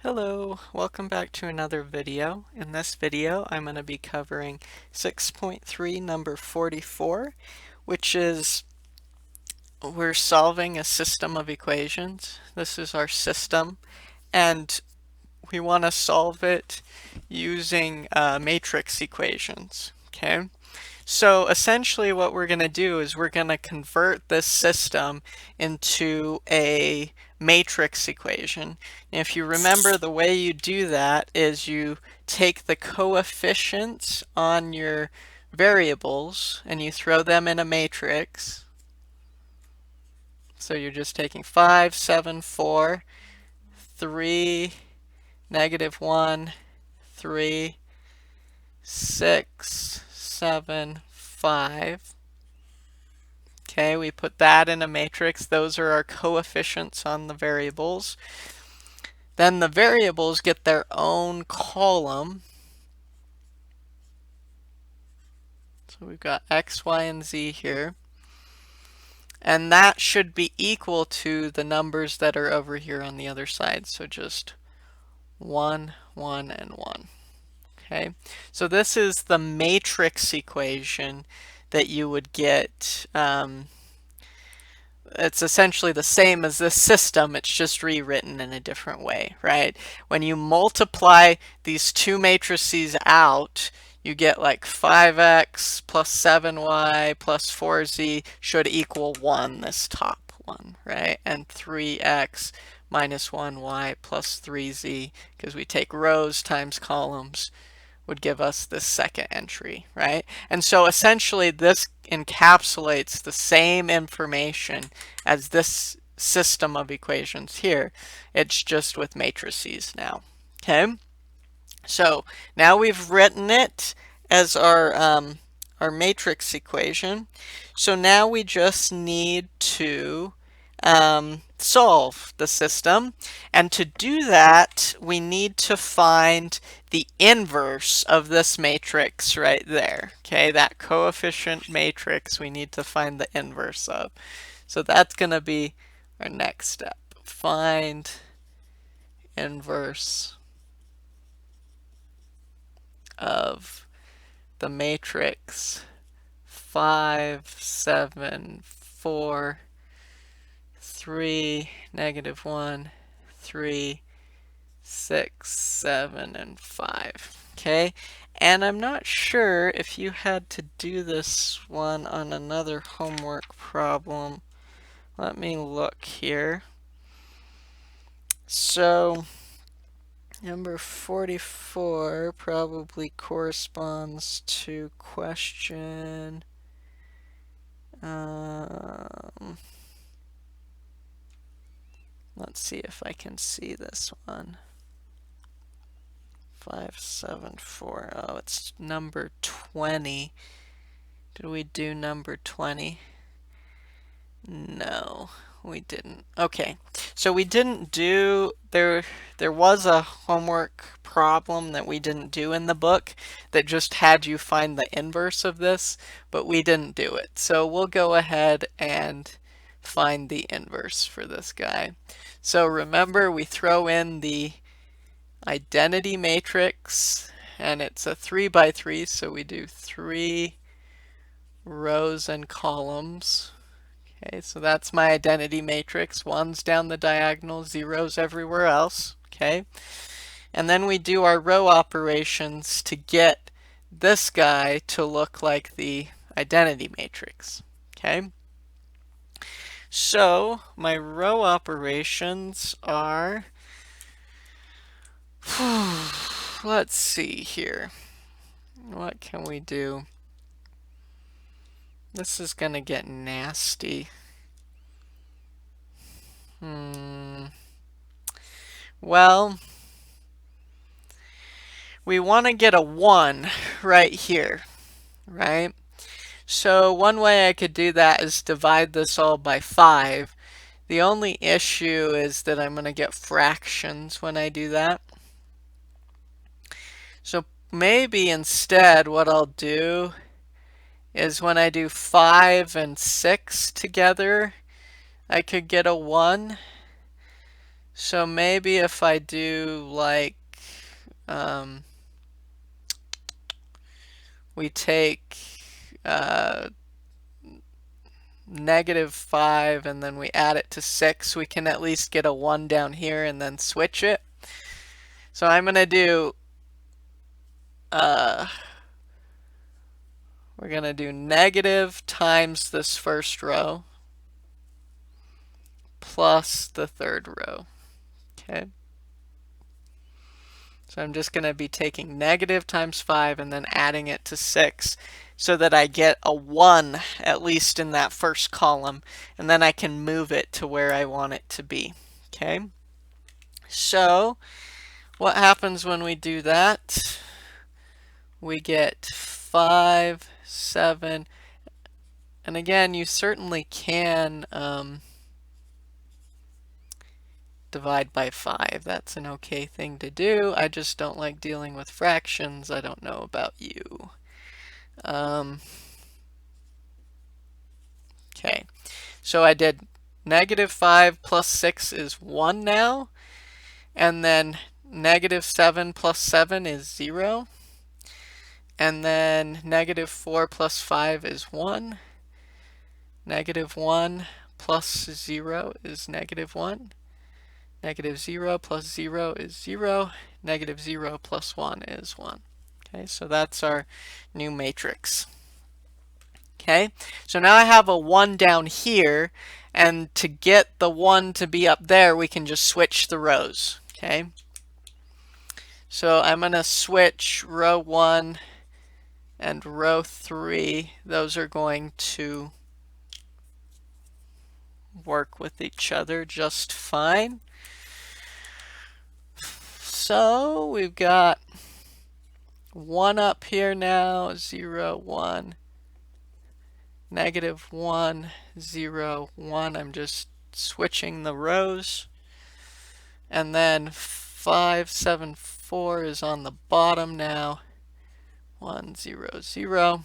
Hello, welcome back to another video. In this video, I'm going to be covering 6.3 number 44, which is we're solving a system of equations. This is our system, and we want to solve it using matrix equations. Okay, so essentially what we're going to do is we're going to convert this system into a matrix equation. And if you remember, the way you do that is you take the coefficients on your variables and you throw them in a matrix. So you're just taking 5, 7, 4, 3, -1, 3, 6, 7, 5. Okay, we put that in a matrix. Those are our coefficients on the variables. Then the variables get their own column. So we've got x, y, and z here. And that should be equal to the numbers that are over here on the other side. So just 1, 1, and 1. Okay, so this is the matrix equation that you would get. It's essentially the same as this system, it's just rewritten in a different way, right? When you multiply these two matrices out, you get like 5x plus 7y plus 4z should equal 1, this top one, right? And 3x minus 1y plus 3z, because we take rows times columns, would give us this second entry, right? And so essentially this encapsulates the same information as this system of equations here. It's just with matrices now. Okay, so now we've written it as our matrix equation. So now we just need to solve the system. And to do that, we need to find the inverse of this matrix right there. Okay, that coefficient matrix we need to find the inverse of. So that's going to be our next step. Find inverse of the matrix 5, 7, 4, 3, -1, 3, 6, 7, and 5. Okay, and I'm not sure if you had to do this one on another homework problem. Let me look here. So number 44 probably corresponds to question let's see if I can see this one. 5, 7, 4. Oh, it's number 20. Did we do number 20? No, we didn't. Okay, so we didn't do, there was a homework problem that we didn't do in the book that just had you find the inverse of this, but we didn't do it. So we'll go ahead and find the inverse for this guy. So remember, we throw in the identity matrix, and it's a 3 by 3, so we do 3 rows and columns. Okay, so that's my identity matrix. 1's down the diagonal, 0's everywhere else. Okay, and then we do our row operations to get this guy to look like the identity matrix. Okay, so my row operations are, let's see here. What can we do? This is gonna get nasty. Well, we want to get a 1 right here, right? So one way I could do that is divide this all by 5. The only issue is that I'm going to get fractions when I do that. So maybe instead what I'll do is when I do 5 and 6 together, I could get a 1. So maybe if I do like, we take -5 and then we add it to 6, we can at least get a 1 down here and then switch it. So I'm going to do, we're going to do negative times this first row plus the third row. Okay. So I'm just going to be taking negative times 5 and then adding it to 6 so that I get a 1 at least in that first column, and then I can move it to where I want it to be. Okay. So what happens when we do that? We get 5, 7, and again, you certainly can divide by 5. That's an okay thing to do. I just don't like dealing with fractions. I don't know about you. Okay, so I did -5 plus 6 is 1 now, and then -7 plus 7 is 0, and then -4 plus 5 is 1, -1 plus 0 is -1, -0 plus 0 is 0, -0 plus 1 is 1. Okay, so that's our new matrix. Okay, so now I have a 1 down here, and to get the 1 to be up there, we can just switch the rows. Okay, so I'm going to switch row 1 and row 3. Those are going to work with each other just fine. So we've got 1 up here now, 0, 1, -1, 0, 1. I'm just switching the rows. And then 5, 7, 4 is on the bottom now. 1, 0, 0.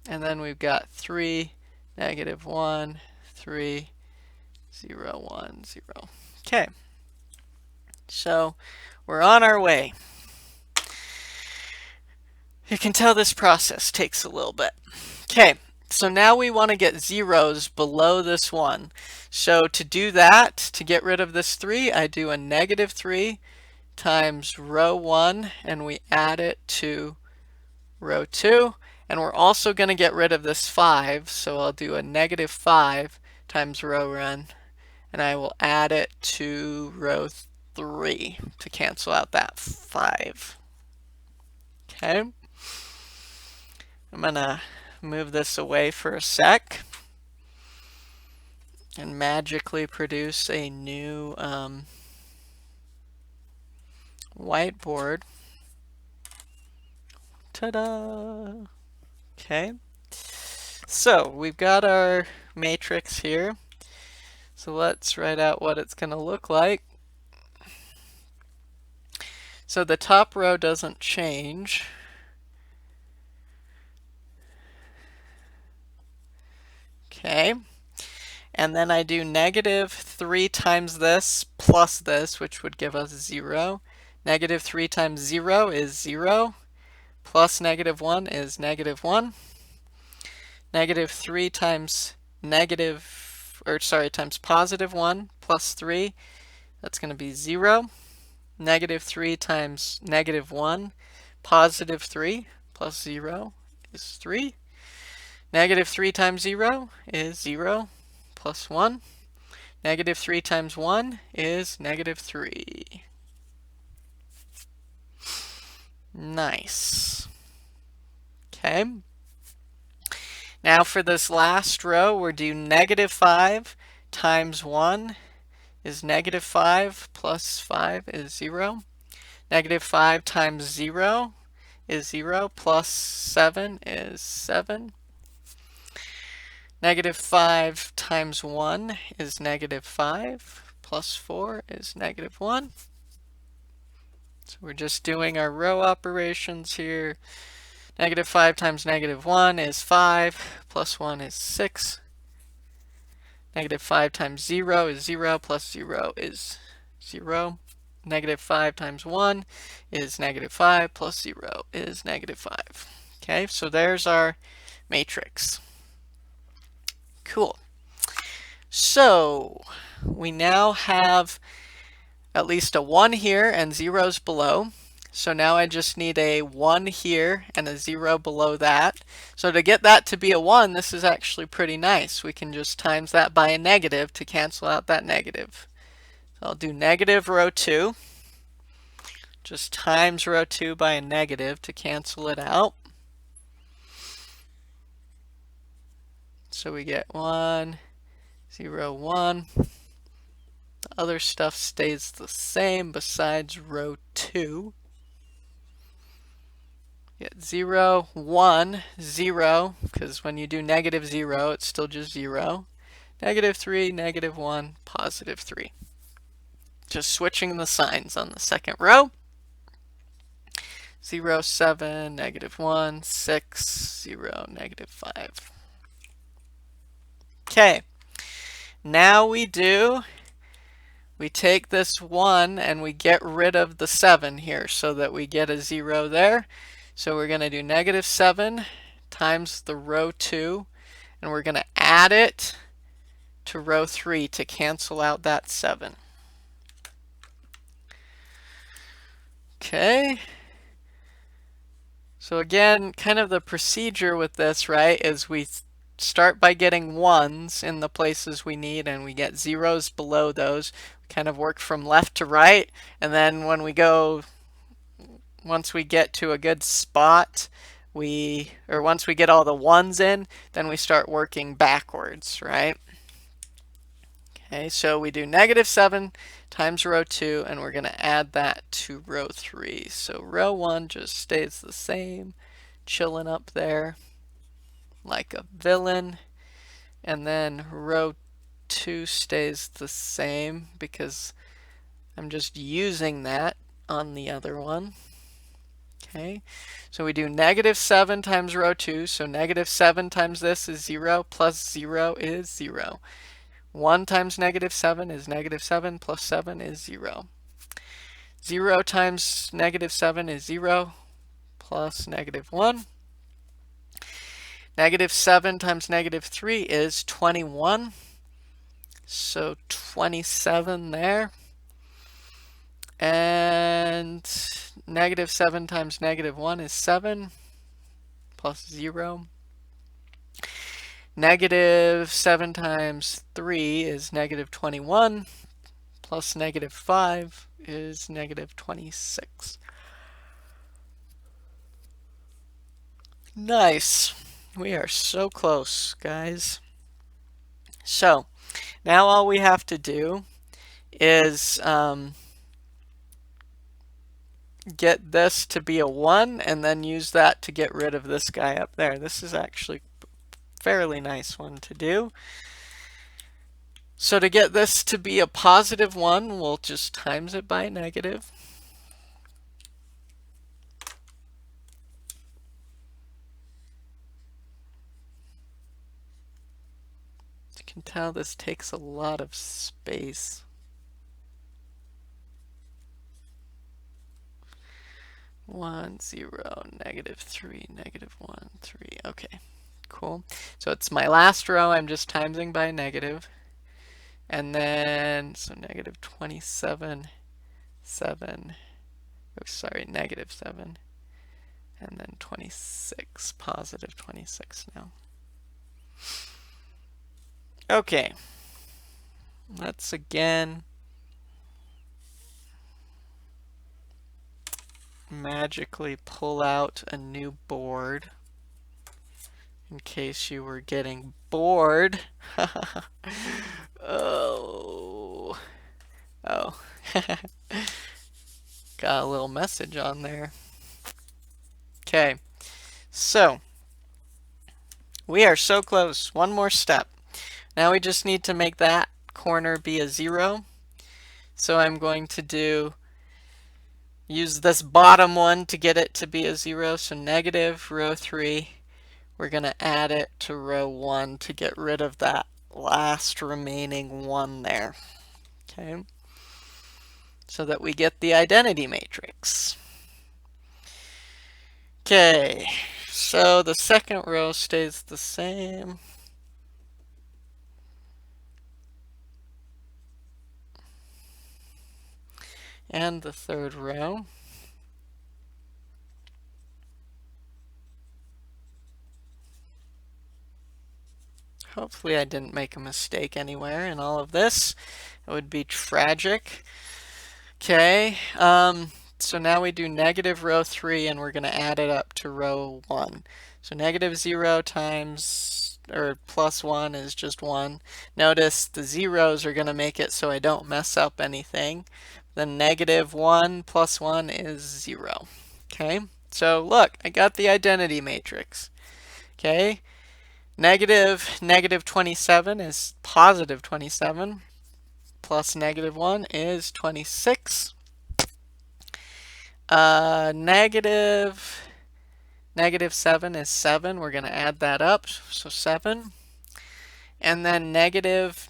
And then we've got 3, -1, 3, 0, 1, 0. Okay. So we're on our way. You can tell this process takes a little bit. Okay, so now we want to get zeros below this 1. So to do that, to get rid of this 3, I do a -3 times row 1, and we add it to row 2. And we're also going to get rid of this 5, so I'll do a -5 times row 1, and I will add it to row 3 to cancel out that 5. Okay. I'm going to move this away for a sec and magically produce a new whiteboard. Ta-da! Okay. So we've got our matrix here. So let's write out what it's going to look like. So the top row doesn't change. Okay. And then I do -3 times this plus this, which would give us 0. -3 times 0 is 0. Plus -1 is -1. -3 times times +1 plus 3, that's going to be 0. -3 times -1, +3 plus 0 is 3. -3 times 0 is 0 plus 1. -3 times 1 is -3. Nice. Okay. Now for this last row, we're doing -5 times 1 is -5 plus 5 is 0. -5 times 0 is 0 plus 7 is 7. -5 times 1 is -5 plus 4 is -1. So we're just doing our row operations here. -5 times -1 is 5 plus 1 is 6. -5 times 0 is 0 plus 0 is 0. Negative 5 times 1 is negative 5, plus 0 is negative 5. Okay, so there's our matrix. Cool. So we now have at least a 1 here and zeros below. So now I just need a 1 here and a 0 below that. So to get that to be a 1, this is actually pretty nice. We can just times that by a negative to cancel out that negative. So I'll do negative row 2. Just times row 2 by a negative to cancel it out. So we get 1, 0, 1. The other stuff stays the same besides row 2. Get 0, 1, 0, because when you do negative 0, it's still just 0. Negative 3, negative 1, positive 3. Just switching the signs on the second row. 0, 7, negative 1, 6, 0, negative 5. Okay, now we take this 1 and we get rid of the 7 here so that we get a 0 there. So we're going to do negative 7 times the row 2, and we're going to add it to row 3 to cancel out that 7. Okay. So again, kind of the procedure with this, right, is we start by getting 1s in the places we need, and we get 0s below those. We kind of work from left to right, and then when we go, once we get to a good spot, once we get all the 1s in, then we start working backwards, right? Okay, so we do negative 7 times row 2, and we're going to add that to row 3. So row 1 just stays the same, chilling up there like a villain. And then row 2 stays the same because I'm just using that on the other one. Okay, so we do negative 7 times row 2, so negative 7 times this is 0, plus 0 is 0. 1 times negative 7 is negative 7, plus 7 is 0. 0 times negative 7 is 0, plus negative 1. Negative 7 times negative 3 is 21. So 27 there. And negative 7 times negative 1 is 7, plus 0. Negative 7 times 3 is negative 21, plus negative 5 is negative 26. Nice. We are so close, guys. So now all we have to do is get this to be a 1 and then use that to get rid of this guy up there. This is actually a fairly nice one to do. So to get this to be a positive 1, we'll just times it by negative. You can tell this takes a lot of space. One, 0, negative 3, negative 1, 3. Okay, cool. So it's my last row. I'm just timesing by negative. And then, so negative 27, 7. Oh, sorry, negative 7. And then 26, positive 26 now. Okay. Let's again magically pull out a new board in case you were getting bored. Oh. Got a little message on there. Okay, so we are so close. One more step. Now we just need to make that corner be a 0. So I'm going to use this bottom one to get it to be a 0. So negative row 3. We're going to add it to row 1 to get rid of that last remaining 1 there. Okay. so that we get the identity matrix. Okay, so the second row stays the same. And the third row. Hopefully I didn't make a mistake anywhere in all of this. It would be tragic. Okay, so now we do negative row 3 and we're going to add it up to row 1. So negative 0 times, or plus 1 is just 1. Notice the zeros are going to make it so I don't mess up anything. Then negative 1 plus 1 is 0. Okay, so look, I got the identity matrix. Okay, negative 27 is positive 27. Plus negative 1 is 26. Negative 7 is 7. We're going to add that up, so 7. And then negative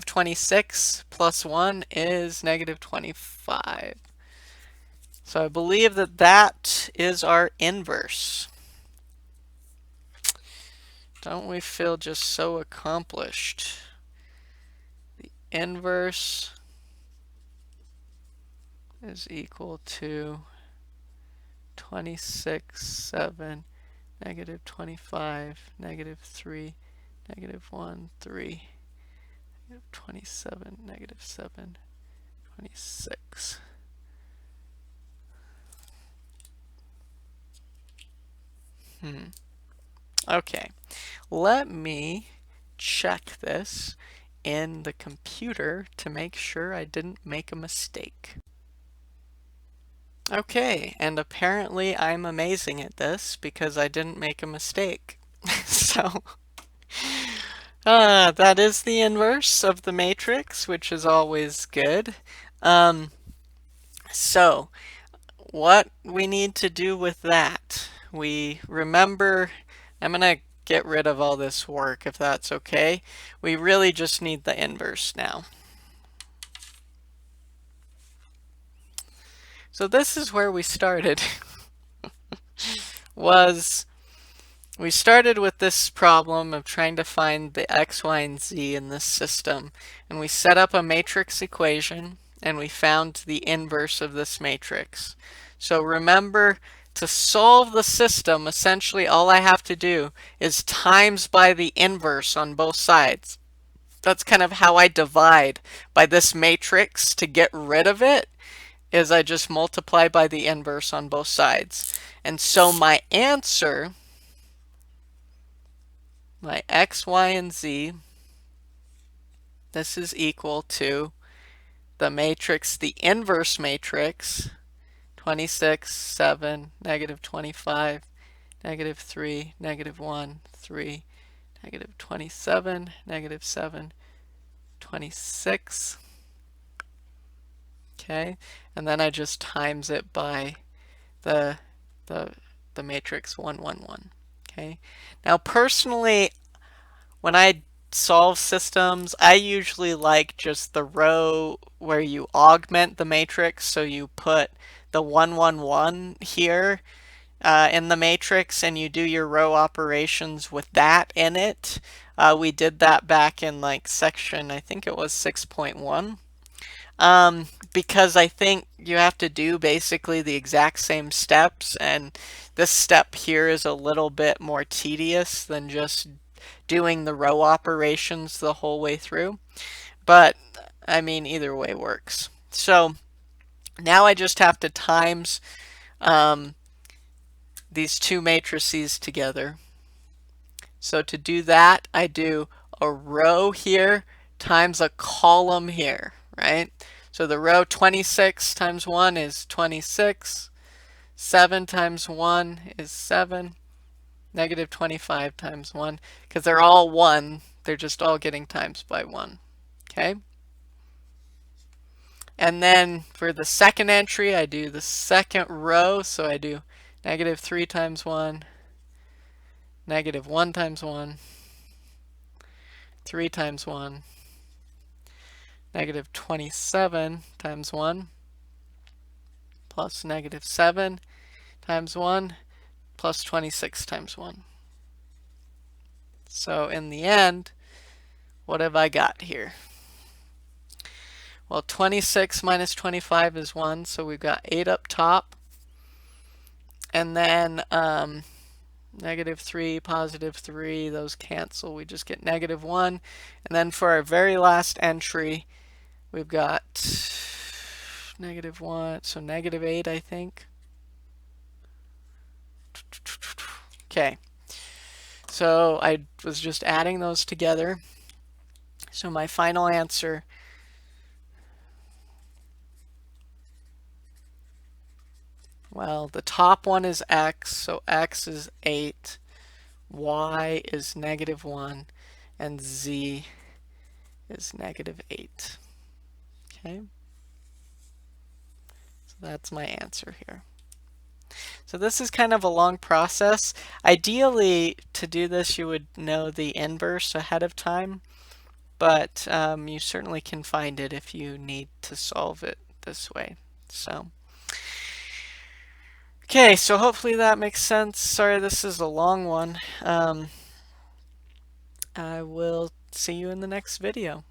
26 plus 1 is negative 25. So I believe that that is our inverse. Don't we feel just so accomplished? The inverse is equal to 26, 7, negative 25, negative 3, negative 1, 3, negative 27, negative 7, 26. Okay, let me check this in the computer to make sure I didn't make a mistake. Okay, and apparently I'm amazing at this because I didn't make a mistake. So, that is the inverse of the matrix, which is always good. So, what we need to do with that, we remember, I'm going to get rid of all this work if that's okay. We really just need the inverse now. So this is where we started. We started with this problem of trying to find the x, y, and z in this system. And we set up a matrix equation, and we found the inverse of this matrix. So remember, to solve the system, essentially all I have to do is times by the inverse on both sides. That's kind of how I divide by this matrix to get rid of it, is I just multiply by the inverse on both sides. And so my answer, my x, y, and z, this is equal to the matrix, the inverse matrix, 26, 7, negative 25, negative 3, negative 1, 3, negative 27, negative 7, 26. Okay, and then I just times it by the matrix 1, 1, 1. Okay, now personally, when I solve systems, I usually like just the row where you augment the matrix, so you put the 1, 1, 1 here in the matrix and you do your row operations with that in it. We did that back in like section, I think it was 6.1. Because I think you have to do basically the exact same steps, and this step here is a little bit more tedious than just doing the row operations the whole way through. But, I mean, either way works. So, now I just have to times these two matrices together. So to do that, I do a row here times a column here, right? So the row 26 times 1 is 26. 7 times 1 is 7. Negative 25 times 1. Because they're all 1, they're just all getting times by 1. Okay? And then for the second entry, I do the second row. So I do negative 3 times 1. Negative 1 times 1. 3 times 1. negative 27 times 1 plus negative 7 times 1 plus 26 times 1. So in the end, what have I got here? Well, 26 minus 25 is 1, so we've got 8 up top. And then negative 3, positive 3, those cancel. We just get negative 1. And then for our very last entry, we've got negative 1, so negative 8, I think. Okay, so I was just adding those together. So my final answer well, the top one is x, so x is 8, y is negative 1, and z is negative 8. Okay, so that's my answer here. So this is kind of a long process. Ideally, to do this, you would know the inverse ahead of time, but you certainly can find it if you need to solve it this way. So. Okay, so hopefully that makes sense. Sorry, this is a long one. I will see you in the next video.